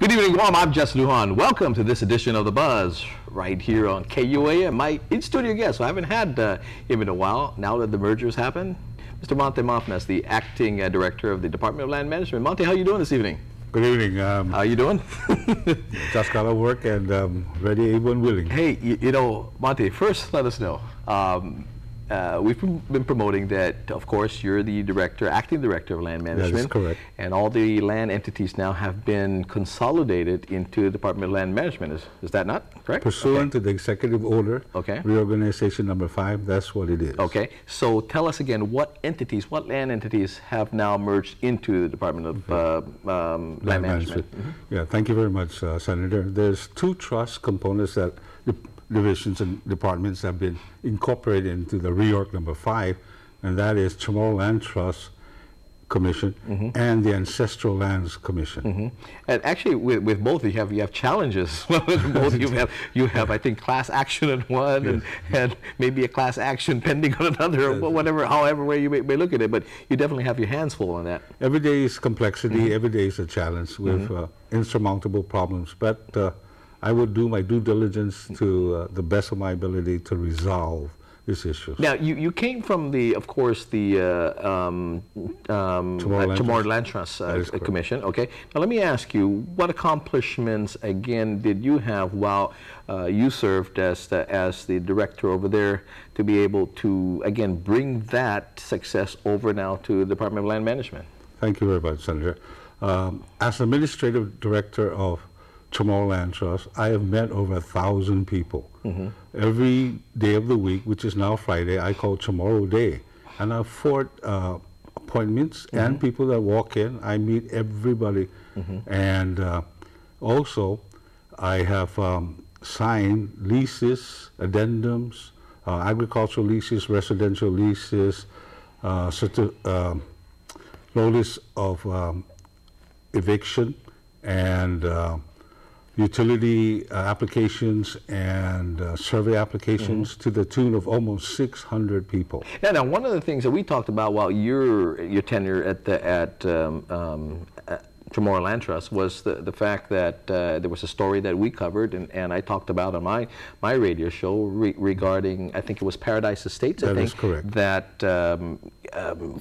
Good evening, Guam. I'm Jess Lujan. Welcome to this edition of The Buzz, right here on KUAM. My in-studio guest, so I haven't had him in a while, now that the merger's happened, Mr. Monte Mafnas, the Acting Director of the Department of Land Management. Monte, how are you doing this evening? Good evening. How are you doing? Just got to work and ready, able and willing. Hey, you know, Monte, first let us know. We've been promoting that, of course, you're the acting director of land management. That is correct. And all the land entities now have been consolidated into the Department of Land Management. Is that not correct? Pursuant to the executive order, reorganization number 5, that's what it is. Okay. So tell us again, what land entities have now merged into the Department of Land Management? Yeah, thank you very much, Senator. There's 2 trust components that divisions and departments have been incorporated into the reorg number 5, and that is Chamorro Land Trust Commission and the Ancestral Lands Commission. And actually, with both you have challenges. Both you have I think class action on one, and maybe a class action pending on another, or however way you may look at it. But you definitely have your hands full on that. Every day is complexity. Every day is a challenge with insurmountable problems. But I would do my due diligence to the best of my ability to resolve this issue. Now, you came from of course, the Chamorro Land Trust Commission. Okay. Now, let me ask you, what accomplishments again did you have while you served as the director over there to be able to again bring that success over now to the Department of Land Management? Thank you very much, Senator. As administrative director of Chamorro Land Trust, I have met over 1,000 people. Every day of the week, which is now Friday, I call Chamorro Day. And I have 4 appointments and people that walk in. I meet everybody. And also, I have signed leases, addendums, agricultural leases, residential leases, notice of eviction, and utility applications and survey applications to the tune of almost 600 people. Now, one of the things that we talked about while your tenure at Chamorro Land Trust was the fact that there was a story that we covered and I talked about on my radio show regarding, I think it was Paradise Estates. That is correct. That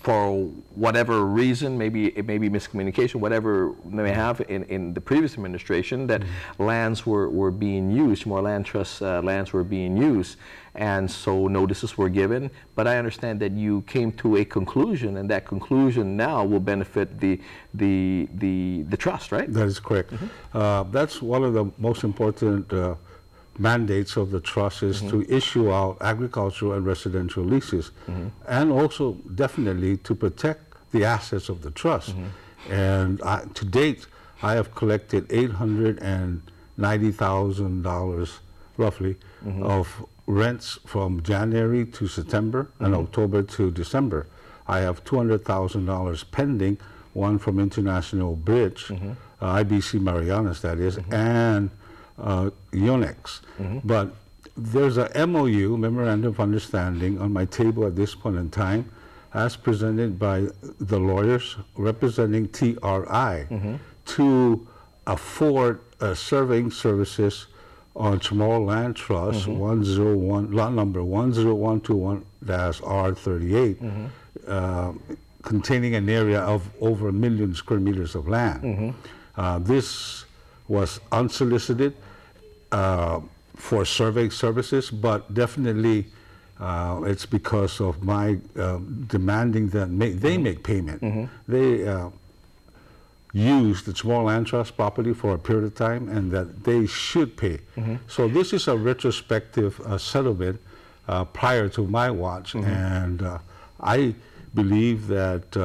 for whatever reason, maybe miscommunication, whatever they may have in the previous administration, that lands were being used, Chamorro Land Trust lands were being used, and so notices were given. But I understand that you came to a conclusion, and that conclusion now will benefit the trust, right? That is correct. That's one of the most important mandates of the trust, is to issue out agricultural and residential leases, and also definitely to protect the assets of the trust. And to date, I have collected $890,000 roughly of rents from January to September and October to December. I have $200,000 pending, one from International Bridge, IBC Marianas that is, and Yonex. But there's a MOU, Memorandum of Understanding, on my table at this point in time, as presented by the lawyers representing TRI to afford surveying services on Chamorro Land Trust 101, lot number 10121-R38, containing an area of over 1 million square meters of land. This was unsolicited for survey services, but definitely it's because of my demanding that they make payment. They use the Chamorro Land Trust property for a period of time, and that they should pay. So this is a retrospective settlement prior to my watch, and I believe that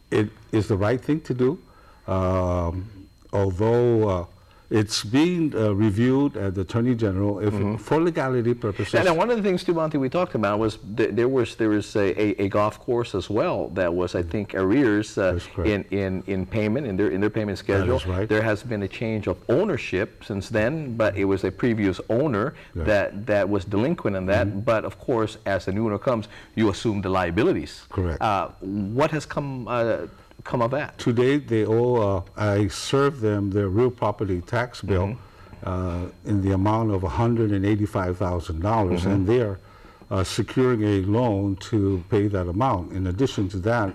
it is the right thing to do, although it's being reviewed at the Attorney General for legality purposes. Now, one of the things, too, Monte, we talked about was there was a golf course as well that was, I think, arrears in payment, in their payment schedule. That is right. There has been a change of ownership since then, but it was a previous owner that was delinquent in that. But of course, as the new owner comes, you assume the liabilities. Correct. What has come come of that? Today, they owe, I served them their real property tax bill in the amount of $185,000, and they're securing a loan to pay that amount. In addition to that,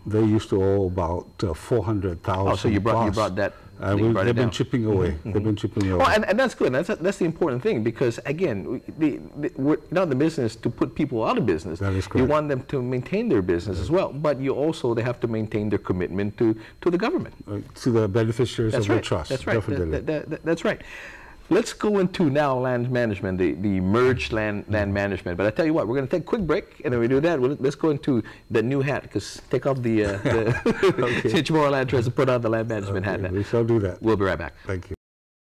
they used to owe about $400,000. Oh, so you brought that. They've been chipping away. They've been chipping away. Well, and that's good. That's the important thing, because again, we're not in the business to put people out of business. That is correct. You want them to maintain their business as well, but they have to maintain their commitment to the government, to the beneficiaries of the trust. That's right. Definitely. That's right. Let's go into now land management, the merged land management. But I tell you what, we're going to take a quick break, and when we do that, let's go into the new hat, because take off the Chamorro Land Trust and put on the land management hat. We shall do that. We'll be right back. Thank you.